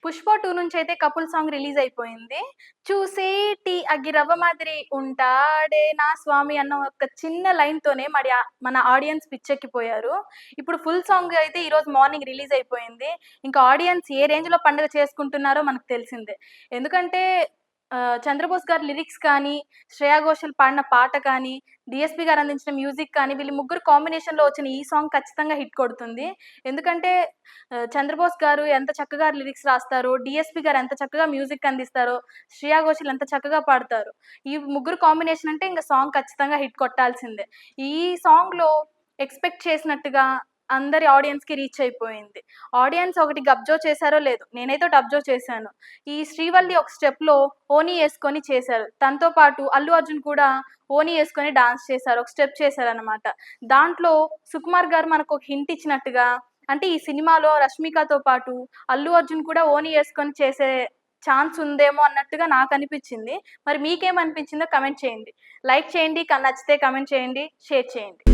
'Pushpa 2' నుంచయితే couple song release అయిపోయింది. 'చూసేటి అగ్గిరవ్వ మాదిరి ఉంటాడే నా స్వామి' అన్న ఒక చిన్న లైన్‌తోనే మన ఆడియన్స్ పిచ్చెక్కిపోయారు. ఇప్పుడు ఫుల్ సాంగ్ అయితే ఈరోజు మార్నింగ్ రిలీజ్ అయిపోయింది. ఇంకా ఆడియన్స్ ఏ రేంజ్‌లో పండుగ చేసుకుంటున్నారో మనకు తెలిసిందే. ఎందుకంటే 'చంద్రబోస్' గారి లిరిక్స్ కానీ, 'శ్రేయా ఘోషల్' పాడిన పాట కానీ, 'డీఎస్‌పీ' గారు అందించిన మ్యూజిక్ కానీ, వీళ్ళు ముగ్గురు కాంబినేషన్‌లో వచ్చిన ఈ సాంగ్ ఖచ్చితంగా హిట్ కొడుతుంది. ఎందుకంటే 'చంద్రబోస్' గారు ఎంత చక్కగా లిరిక్స్ రాస్తారో, 'డీఎస్‌పీ' గారు ఎంత చక్కగా మ్యూజిక్ అందిస్తారో, 'శ్రేయా ఘోషల్' ఎంత చక్కగా పాడతారో. ఈ ముగ్గురు కాంబినేషన్ అంటే ఇంక సాంగ్ ఖచ్చితంగా హిట్ కొట్టాల్సిందే. ఈ సాంగ్‌లో ఎక్స్‌పెక్ట్ చేసినట్టుగా అందరి ఆడియన్స్‌కి రీచ్ అయిపోయింది. ఆడియన్స్ ఒకటి అబ్జర్వ్ చేశారో లేదో, నేనైతే ఒకటి అబ్జర్వ్ చేశాను. ఈ 'శ్రీవల్లి' ఒక స్టెప్‌లో ఓణీ యేసుకొని చేశారు. తనతో పాటు అల్లు అర్జున్ కూడా ఓణీ యేసుకొని డాన్స్ చేశారు. ఒక స్టెప్ చేశారనమాట. దాంట్లో సుకుమార్ గారు మనకొక హింట్ ఇచ్చినట్టుగా, అంటే ఈ సినిమాలో రష్మికతో పాటు అల్లు అర్జున్ కూడా ఓణీ యేసుకొని చేసే ఛాన్స్ ఉందేమో అన్నట్టుగా నాకనిపిచ్చింది. మరి మీకేమనిపించిందో కమెంట్ చేయండి. లైక్ చేయండి, నచ్చితే కమెంట్ చేయండి, షేర్ చేయండి.